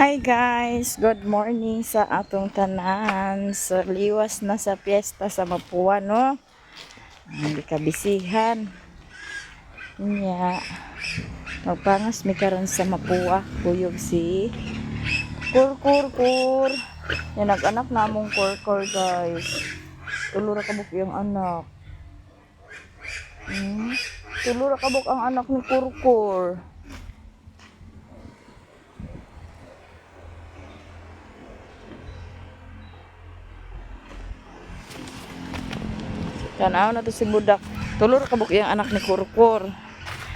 Hi guys, good morning sa atong tanan. So, liwas na sa piyesta sa Mapua, no? Hindi kabisihan. Nya, magpangas mi karon sa Mapua. Kuyog si Kur. Yan, nag-anak namong Kur, guys. Tulura kabuk yung anak. Tulura kabuk ang anak ni Kur. Tanaw na to si Budak. Tulor kabuk yung anak ni Kurkur.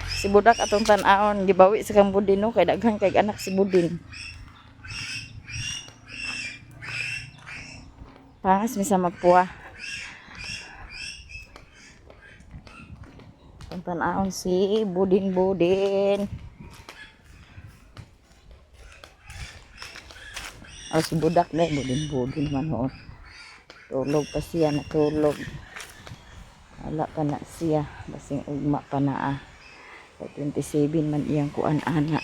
Si Budak atong tanawon gibawi sa kang Budin, no, kay daghan kay anak si Budin. Pangas mi sa Mapua. Atong tanawon si Budin. Si Budak na Budin man ho. Tulog pa siya, natulog. Wala pa na siya, basing ugma pa na 27 man iyang kuan anak.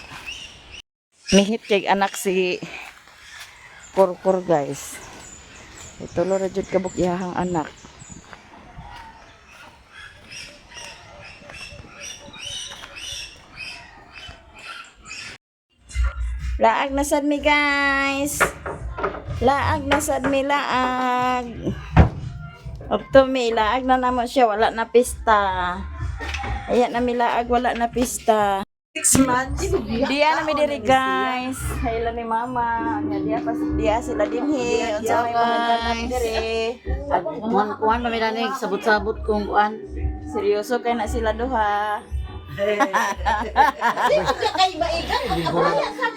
Mihit kay anak si Kurkur, guys. Itulo ra jud kabuk iyahang anak. Laag na sad mi, guys. Laag na sad mi, laag. Opto mi, laag na namo siya, wala na pista. Ayan na mi laag, wala na pista. 6 months. Diya na mi diri, guys. Hayla ni mama. Diya sila dinhi. Unsa may mga tanan diri. At kuan pa minanig sabot-sabot kung kuan. Seryoso kay na sila duha.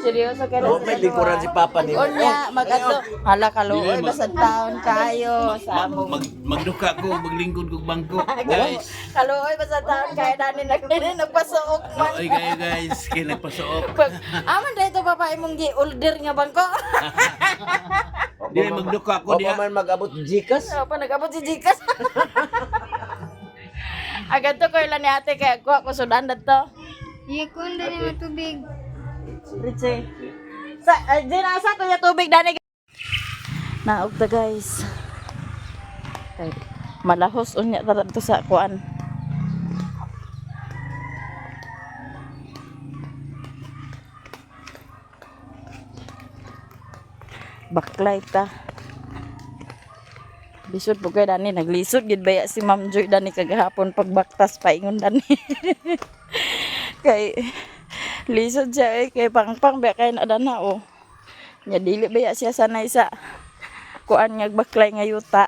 Seryoso kay na sila May likuran si Papa ni. Unya, mag-ato. Hala kaluoy, basad taon kayo. Sa among Magduka ko, maglingkod ko bangko. Guys. kaluoy, basad taon kayo. Dani nagpasuok man. Oy kayo guys, kaya nagpasuok. Aman dito babae mong gi-older nga bangko. Di magduka ko diya. man mag-abot Gcash. So, pa nag-abot si Gcash. Agad to ko ilan ni ate kaya ko sudan to. Iya ko na ni matubig. Riche. Sa dinasa ko ya tubig dani. Naog ta, guys. Kay malahos unya ta to sa kuan. Baklay ta. Bisod po kay dani naglisod gid baya si Ma'am Joy dani kagahapon pagbaktas paingon dani. Kay lisod siya kay pangpang baya kay nadana o. Nya dili baya siya sanay sa kuan nga baklay nga yuta.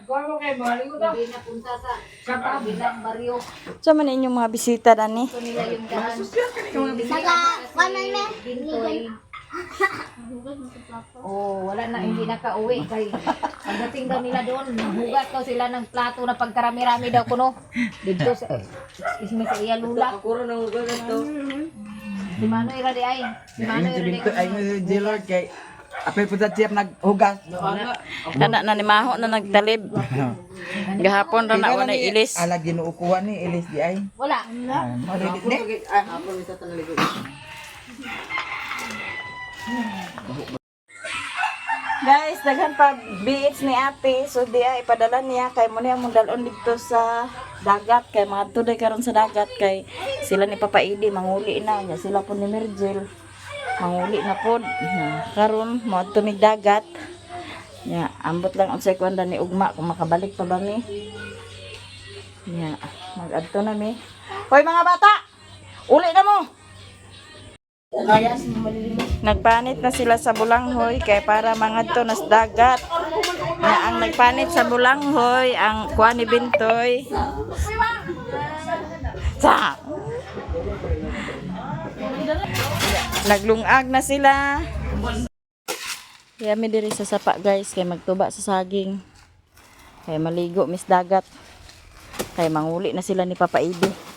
Hindi na punta sa kabilang baryo. Sa man inyong mga bisita dani? Ito nila yung daan. Saka kanan na. Gintoy. Oh, wala na, hindi nakauwi. Kay pagdating daw nila doon, hugat daw sila ng plato na pagkarami-rami daw kuno. Dito sa ismi sa iya lula. Kuro na huwag ito. Si Mano ira di ay. Si Mano ira di. Ay, J-Lord kay apay po sa chef naghugas. Kana na ni maho na nagtalib. Gahapon ra na una ilis. Ala ginuukuha ni ilis di ay. Wala. Malilit ni. Guys, daghan pa beach ni ate. So di ay ipadala niya kay mo niya mong dalon dito sa dagat kay mga tuday karon sa dagat kay sila ni Papa Idi manguli na nya sila po ni Mergel. Manguli na pod. Karon mo tumig dagat. Nya ambot lang unsay kwanda ni ugma kung makabalik pa ba mi. Nya mag-adto na mi. Hoy mga bata. Uli na mo. Nagpanit na sila sa bulanghoy kay para mangadto nas dagat. Na ang nagpanit sa bulanghoy ang kuan ni Bintoy. Sa. Naglungag na sila. Yami diri sa sapa, guys, kay magtuba sa saging. Kay maligo mis dagat. Kay manguli na sila ni Papa Idi.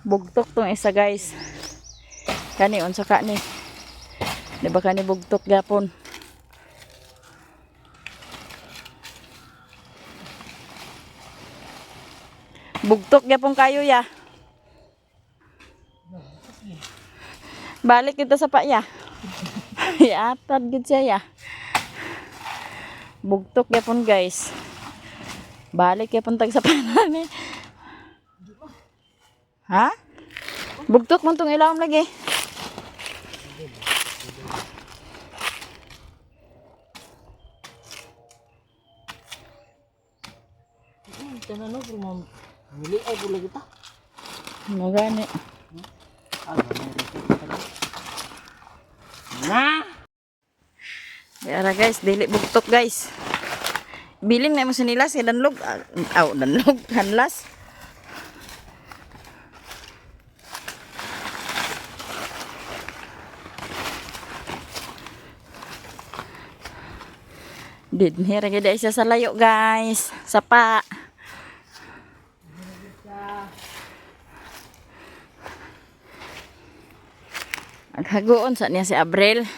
Bugtok tong isa guys. Kani unsa ka ni? Di ba kani bugtok gapon? Bugtok gapon kayo ya. Balik kita sa paya. Iatad gid siya ya. Bugtok gapon guys. Balik gapon tag sa panan. Ha? Bugtok man tong ilawom lagi. Magani. Yara guys, dili bugtok guys. Biling na mo sa nila si danlog. Danlog, hanlas. Dinhi ra gid siya sa layo guys. Sapa. Aghagoon sa niya si Abril.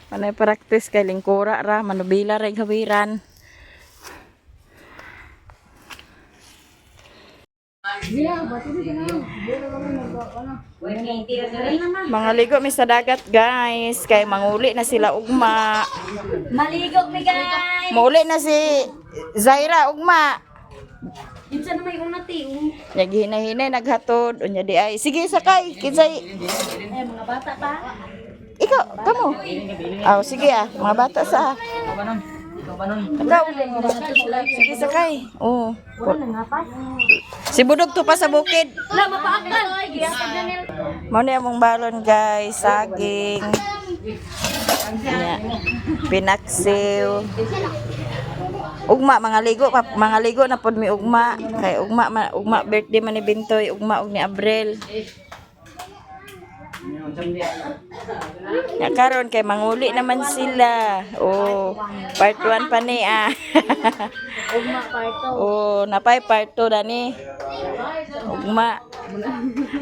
Manay practice kay lingkura ra, manubila ra gawiran. Mga ligo mi sa dagat guys, kay manguli na sila ugma. Maligo mi guys. Mauli na si Zaira ugma. Insa na may unati. Naghinay-hinay naghatod unya di ay. Sige sakay, kinsay. Mga bata pa. Ikaw, kamo. Aw sige mga bata sa. Ikaw. Sige sakay. Oh. Si Budog to pa sa bukid. Wala mapaakal. Giatag na nila. Mao ni among balon guys, saging. Pinaksiw. Ugma mga ligo na pod mi ugma kay ugma birthday man ni Bintoy, ugma og ni Abril. Ya karon kay manguli naman sila. Oh, part 1 pa ni ah. Ugma parto. Oh, napay part 2 dani. Ugma.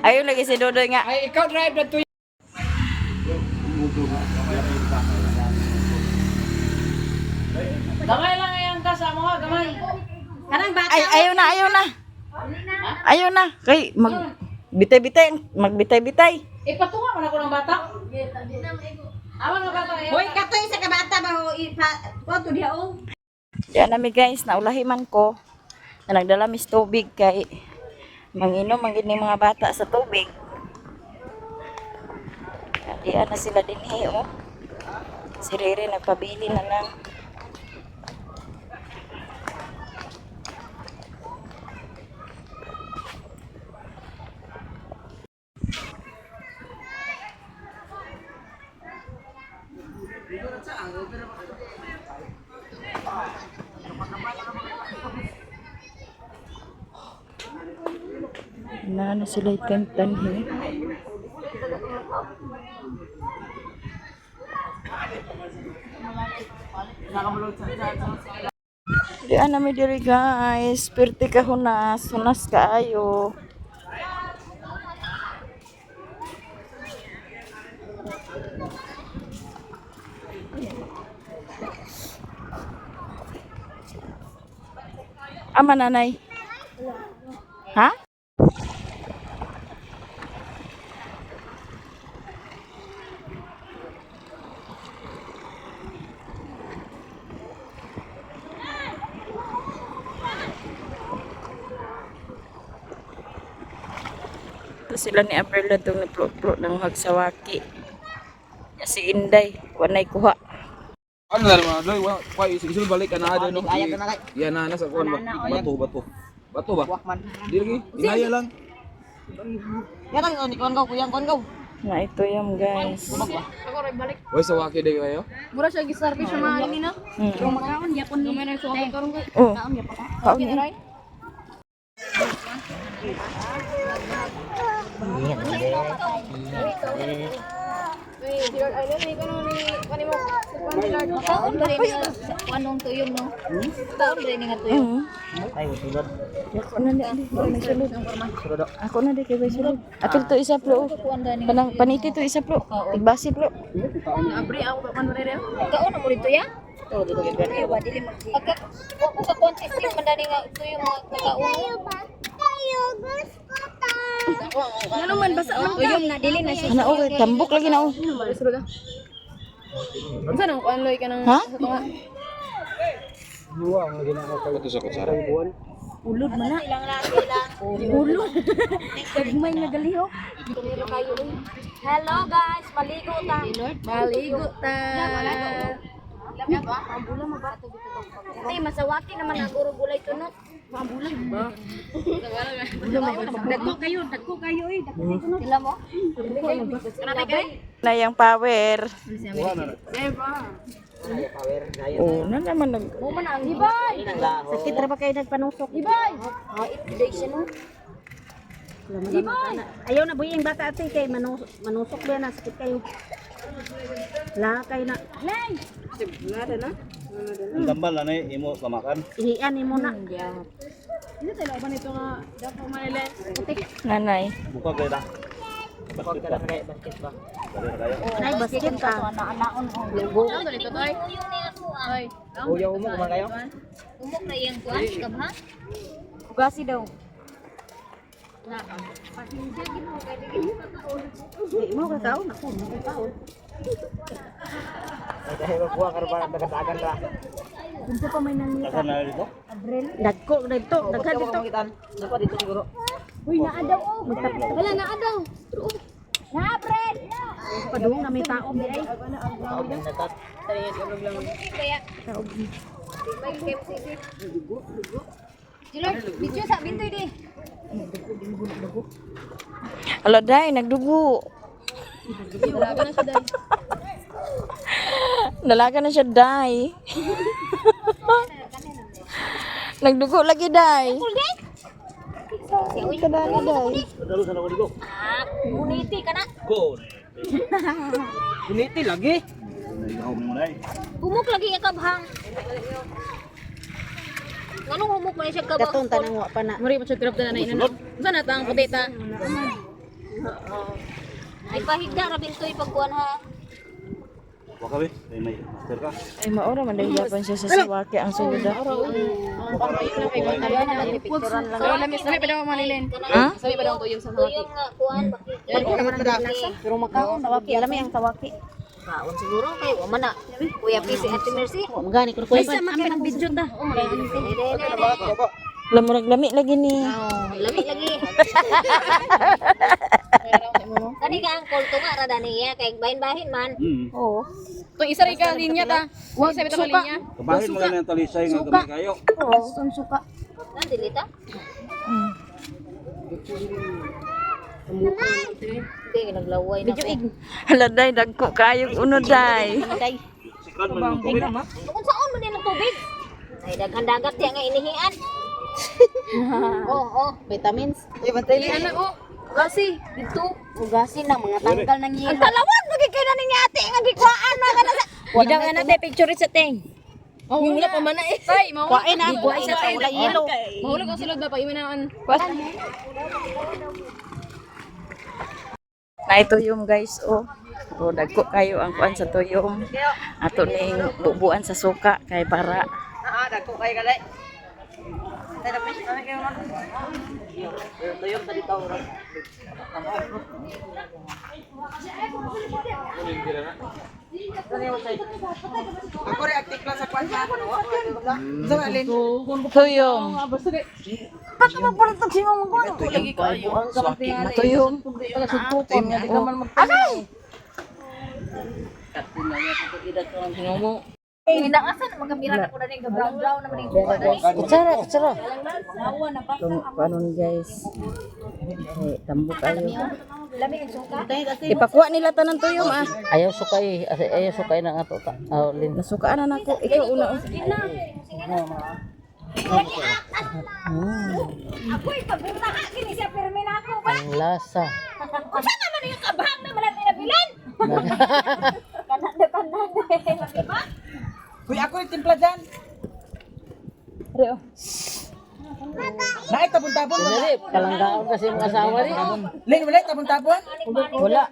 Ayun lagi si Dodoy nga. Ay, ikaw drive na to. Gamay lang yang kasama mo, gamay. Kanang bata. Ay, ayaw na. Ayaw na. Kay magbitay-bitay. Ipatunga man ako ng bata. Awan nga bata. Hoy, katoy sa kabata ba ho ipa diha oh. Yan nami guys, naulahiman ko na nagdala mis tubig kay manginom ang gini mga bata sa tubig. Diyan na sila din oh. Si Rere nagpabili na lang. Na sila itantanhi. Diyan na mi diri guys, perti ka hunas kaayo. Ama nanay. Ha? Ito sila ni Abril na itong naplot-plot ng hagsawaki. Si Inday, wanay kuha. Ano na naman, Doy? Why, sige balik ka na doon, no? Yan na, nasa kuwan ba? Bato. Bato ba? Di lagi, inaya lang. Na ito yan guys. Uy, sa waki day kayo? Mura siya gisarbi siya mga ini na. Yung makaon yapon ni. May nagsuot karon ko. Oh, Kaon yapon. kaon ni. Taon ba rin nga anong tuyong no? Taon ba rin nga tuyong? Ako na di may sulod. Ako na di kay may sulod. Apil to isa plo. Kanang paniti to isa plo. Tigbasi plo. Kaon mo dito ya? Ako ka contest yung mandani nga tuyong mga kakaon. Ano man basa man Tuyong na dili na siya. Ana okay, tambok lagi na oh. Unsa nang kuanloy ka nang Ha? Ito sa kutsara. Ulod man na. Ulod. Kagmay nga galiho. Hello guys, maligo ta. maligo ta. Ay, masawaki naman ang gulay tunot. Dagko kayo eh. Sila mo? Na yung power. Oh, na naman nag. Ibay! Sakit ra ba kayo nagpanusok? Ibay! Ibay siya no? Ibay! Ayaw na buhay yung bata ate kay manusok ba na sakit kayo. Wala kayo na. Lay! Ang tambal na imo kamakan. Ihian mo na. Nanay. Buka kay ta. Nay basket ka. Naanaon o. Lugo. Uyong niya ko ah. Uyaw mo kuman kayo. Umok na iyang kuan, kabha? Ugasi daw. Di mo ka taon ako. Taon. Ay dahil magbuha ka ba nagatagan ra. Unsa pa may nangita? Saan na dito? Dagko dito, daghan dito. Dapat dito siguro. Uy naadaw oh. Wala naadaw. Na Brad. Padung na may taom di ay. Kaya. Jilor, video sa bintoy di. Ala day, nagdugo. Dalaga na siya day. Nagdugo lagi day. Kadali day. Dalo sa ako dito. Ah, buniti ka na. Go. Uniti lagi. Ikaw mo na. Humok lagi nga kabhang. Nganong humok man siya kabhang? Katong tanang wa pa na. Muri pa grab na ina. Unsa na tang putita? Ay pahigda ra bintoy pagkuan ha. Waka be, may master ka. Ay maora man day yapan siya sa sawaki ang suda. Pero lamis na pa daw manilin. Ha? Sabi pa daw tuyong sa mga. Tuyong nga kuan bakit. Pero makaon tawaki alami ang tawaki. Kaon siguro kay wa man na. Kuya Pisi at Mercy. Magani kun ko pa amin ang video ta. Lamurag lami lagi ni. Lami lagi. Kani ka ang kulto nga ra daniya kay bahin-bahin man. Oo. To isa rin ka linya ta. Wa sabi ta linya. Kabahin mo ganyan talisay nga gamay kayo. Oo, suka. Nan dilita. Hindi naglaway na ko. Hala day, dagko kayong uno day. Sikan man mo ko. Kung saan mo din ang tubig? Ay daghan dagat ya nga inihian. Oh, Vitamins. Dili ana o. Kasi dito. Ugasin na mga tanggal ng ang yelo. talawan magikina ni ate nga gikuan na kana sa. Gidang ana te picture sa ting. Oh, wala pa man na eh. Tay, mao. Kuain na, kuain sa ting wala yelo. Mahulog ang sulod ba pa iminaan. Na tuyom guys, oh. Oh, dagko kayo ang kuan sa tuyom. Ato ning bubuan sa suka kay para Dagko kayo galay. Tara pes kami kayo na. Tuyom tadi taw ra. Ako reactive lang sa kwan sa. Sa alin. tuyom. Pato mo para tag simong ko. Lagi kayo. Tuyom. Sutukon nga di ka man magtanong. Inaasan naman kamera na ko na ning brown naman ning kuan. Kutsara, kutsara. Paano ni guys? Eh, tambok kayo. Lami ang suka. Ipakuha nila tanan tuyom ah. Ayaw sukay, ayaw sukay ng ato ta. Lin. Nasukaan na nako. Ikaw una. Ako'y pagpunta kini siya pirmi na ako. Ang lasa. Unsa naman yung kabhang na malat na bilan? Uy, ako yung timpla dyan. Naay, tabon-tabon. Dali, palanggaon kasi yung asawa rin. Ling, wala, tabon-tabon. Wala.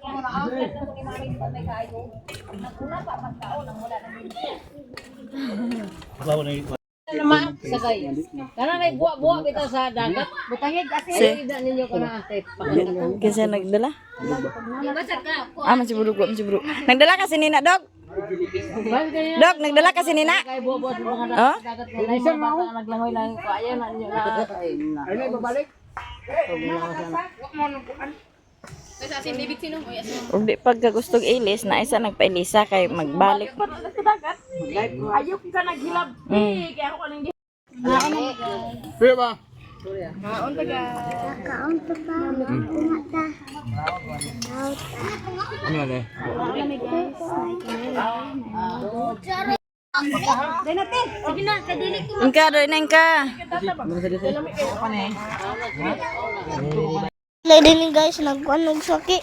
Sagay. Kana may buwa-buwa bitaw sa dagat. Butangig kasi ida ninyo kana ate. Kasi nagdala. Man si Budok, man si Budok. Nagdala kasi nina, Dok. Dok, nagdala kasi nina. Kay buwa-buwa sa mga Oh? dagat. Isa mga naglangoy lang ko ayaw na ninyo na. Ay, na, babalik. Sa asin bibig sino? Uy, asin. Ug di pagka gustong ilis na isa nagpailisa kay magbalik. Ayok ka naghilab. Kaya ako kanang Pwede ba? Ano yan eh? Ingka, doy na ingka. Lady ni guys, nagkuhan og saki.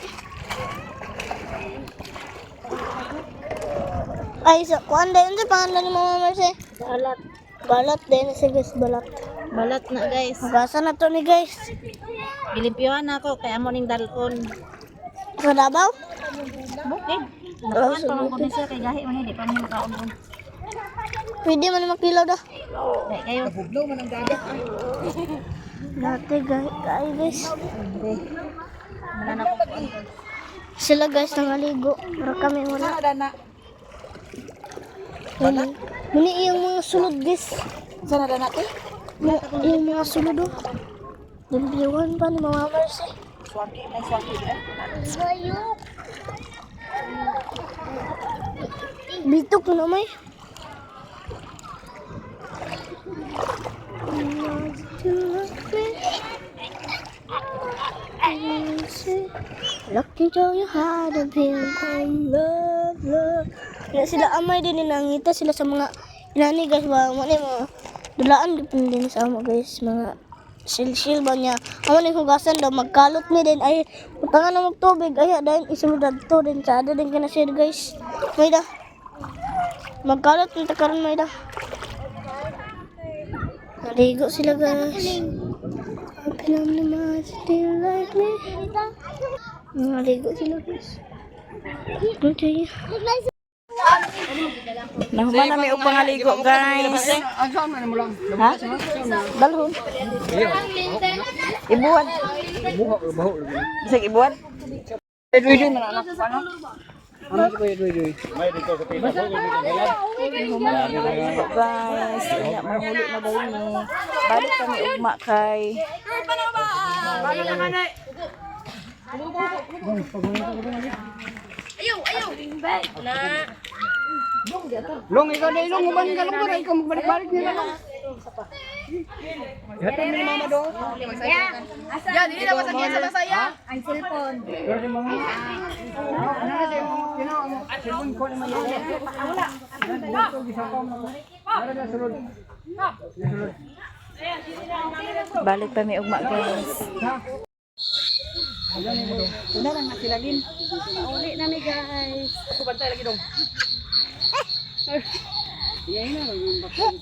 Ay, sa kuhan din sa pangalan ni Mama Mercy. Balat. Balat din si guys, balat. Balat na guys. Hugasan na to ni guys. Gilimpyuhan ako kay amo ning dalon. Sa Davao? Bukid. Oh, so, Ko din siya kay gahi man di pa mo kaon. pwede man makilaw dah. Dai kayo. Dati guys. Sila guys nangaligo. Pero kami wala. Wala. Muni yung mga sulod guys. Sana na natin. Yung mga sulod oh. Limpiwan pa ni Mama Mercy. Bitok na may. Lucky daw you had a pink love. Kaya sila amay din nangita sila sa mga inani guys ba mo ni mga dulaan depende sa amo guys mga sil ba niya amo ni hugasan daw magkalot mi din ay utangan na magtubig ay dahil isulod to din sa ada din kana siya guys may da magkalot nito karon may da naligo sila guys pinam naman still like me naligo sila guys okay. Nahuman na may upang aligo, guys. Ha? Dalhon. Ibuan. Bisag ibuan. May dito sa pita. Guys, iya mahuli na daw ni. Balik kami ugma kay. Long, ikaw na ilong. Uban ka lang ba? Ikaw magbalik-balik nila lang. Hatun ni Mama do. Ya, dili na sa kiya sa saya. Balik kami ugma, guys. Uli na ni guys.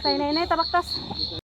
Kay nay tabaktas.